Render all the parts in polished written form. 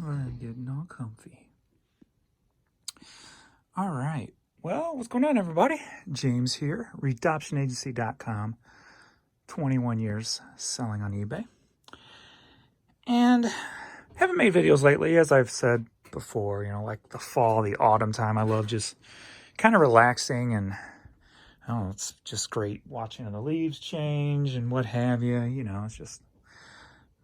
Getting all comfy. All right. Well, what's going on, everybody? James here, readoptionagency.com. 21 years selling on eBay. And haven't made videos lately, as I've said before, like the fall, the autumn time. I love just kind of relaxing and, oh, it's just great watching the leaves change and what have you. It's just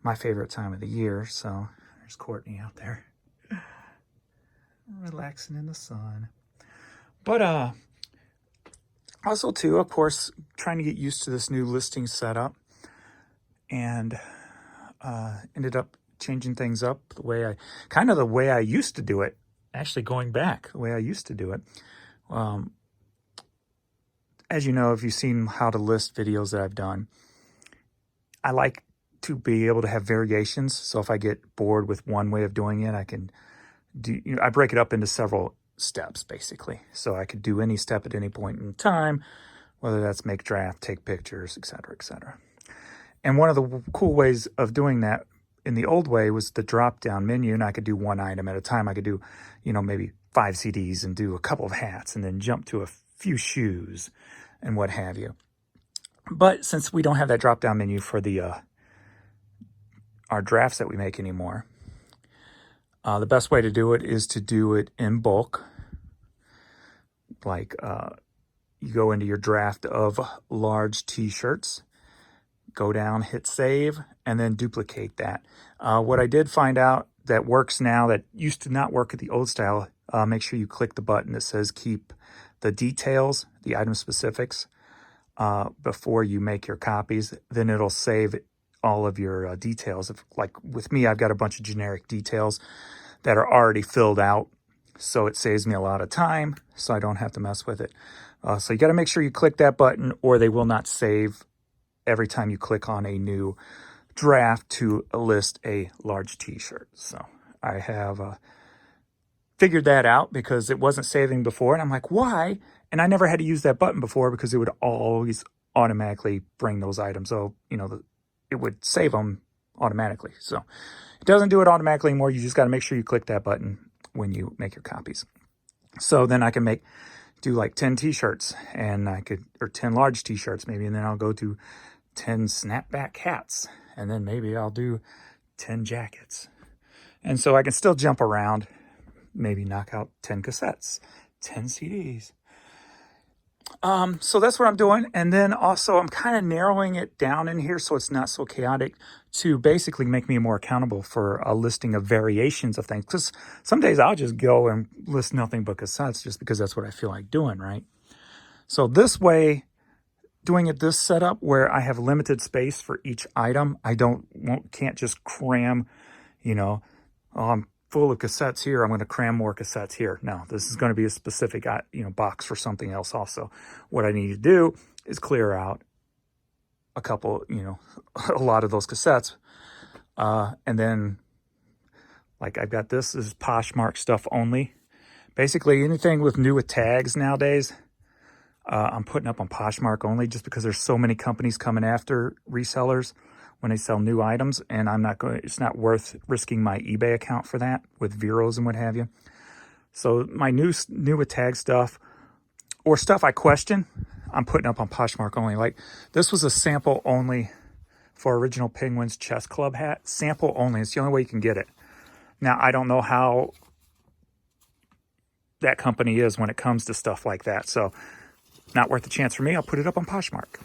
my favorite time of the year. So there's Courtney out there relaxing in the sun. But also too, of course, trying to get used to this new listing setup, and ended up changing things up the way I used to do it. Actually, going back the way I used to do it. As you know, if you've seen how to list videos that I've done, I like to be able to have variations. So if I get bored with one way of doing it, I can do. I break it up into several steps, basically. So I could do any step at any point in time, whether that's make draft, take pictures, etc., etc. And one of the cool ways of doing that in the old way was the drop-down menu, and I could do one item at a time. I could do, maybe 5 CDs and do a couple of hats and then jump to a few shoes and what have you. But since we don't have that drop-down menu for our drafts that we make anymore, the best way to do it is to do it in bulk. Like you go into your draft of large t-shirts, go down, hit save, and then duplicate that. What I did find out that works now that used to not work at the old style, make sure you click the button that says keep the details, the item specifics, before you make your copies. Then it'll save all of your details. Like with me, I've got a bunch of generic details that are already filled out, so it saves me a lot of time, so I don't have to mess with it. So you got to make sure you click that button, or they will not save every time you click on a new draft to list a large t-shirt. So I have figured that out because it wasn't saving before, and I'm like, why? And I never had to use that button before because it would always automatically bring those items. So, it would save them automatically. So it doesn't do it automatically anymore. You just got to make sure you click that button when you make your copies. So then I can do like 10 t-shirts, and or 10 large t-shirts maybe, and then I'll go to 10 snapback hats, and then maybe I'll do 10 jackets. And so I can still jump around, maybe knock out 10 cassettes, 10 CDs. So that's what I'm doing. And then also I'm kind of narrowing it down in here so it's not so chaotic, to basically make me more accountable for a listing of variations of things. Because some days I'll just go and list nothing but cassettes just because that's what I feel like doing, right? So this way, doing it this setup where I have limited space for each item, I can't just cram, I'm full of cassettes here, I'm going to cram more cassettes here. No, this is going to be a specific, box for something else also. What I need to do is clear out a couple, a lot of those cassettes. And then, like I've got this is Poshmark stuff only. Basically anything with tags nowadays, I'm putting up on Poshmark only, just because there's so many companies coming after resellers when they sell new items, and it's not worth risking my eBay account for that with Veros and what have you. So my new with tag stuff, or stuff I question, I'm putting up on Poshmark only. Like this was a sample only for Original Penguins Chess Club hat. Sample only. It's the only way you can get it. Now, I don't know how that company is when it comes to stuff like that. So not worth the chance for me. I'll put it up on Poshmark.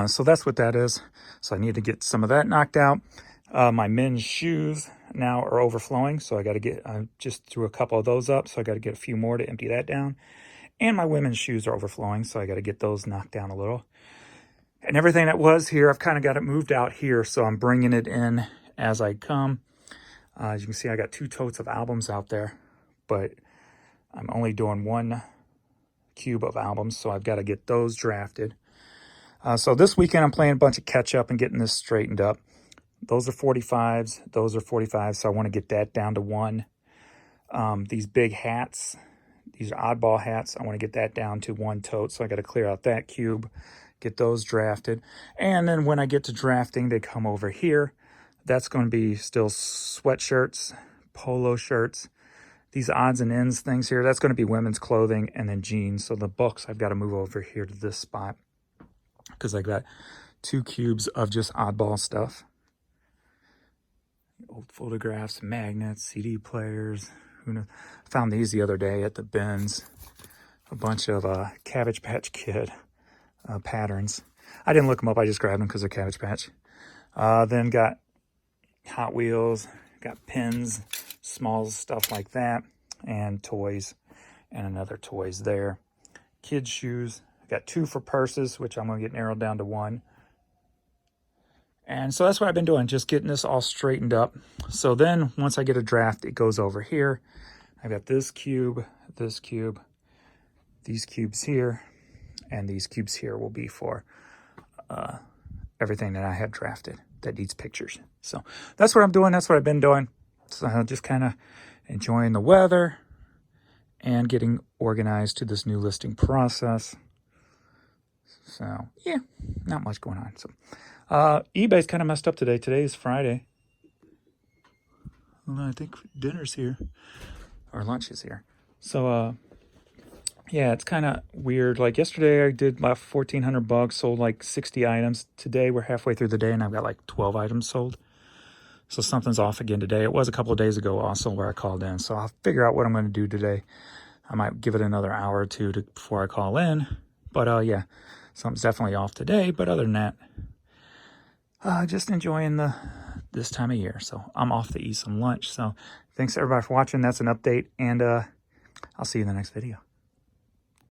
So that's what that is. So I need to get some of that knocked out. My men's shoes now are overflowing, so I just threw a couple of those up, so I got to get a few more to empty that down. And my women's shoes are overflowing, so I got to get those knocked down a little. And everything that was here, I've kind of got it moved out here, so I'm bringing it in as I come. As you can see, I got 2 totes of albums out there, but I'm only doing 1 cube of albums, so I've got to get those drafted. So this weekend I'm playing a bunch of catch up and getting this straightened up. Those are 45s, those are 45s, so I want to get that down to 1. These big hats, these are oddball hats, I want to get that down to 1 tote, so I got to clear out that cube, get those drafted. And then when I get to drafting, they come over here. That's going to be still sweatshirts, polo shirts. These odds and ends things here, that's going to be women's clothing, and then jeans. So the books, I've got to move over here to this spot because I got 2 cubes of just oddball stuff. Old photographs, magnets, CD players. Who knows? I found these the other day at the bins. A bunch of Cabbage Patch Kid patterns. I didn't look them up. I just grabbed them because they're Cabbage Patch. Then got Hot Wheels, got pins, small stuff like that, and toys, and another toys there. Kids shoes. Got 2 for purses, which I'm going to get narrowed down to 1. And so that's what I've been doing, just getting this all straightened up. So then once I get a draft, it goes over here. I've got this cube, these cubes here, and these cubes here will be for everything that I have drafted that needs pictures. So that's what I'm doing. That's what I've been doing. So just kind of enjoying the weather and getting organized to this new listing process. So yeah, not much going on. So eBay's kind of messed up today. Today is Friday. Well, I think dinner's here, or lunch is here. So yeah, it's kind of weird. Like yesterday I did about $1,400, sold like 60 items. Today we're halfway through the day and I've got like 12 items sold. So something's off again today. It was a couple of days ago also where I called in. So I'll figure out what I'm going to do today. I might give it another hour or two before I call in. But yeah, something's definitely off today. But other than that, just enjoying this time of year. So I'm off to eat some lunch. So thanks everybody for watching. That's an update. And I'll see you in the next video.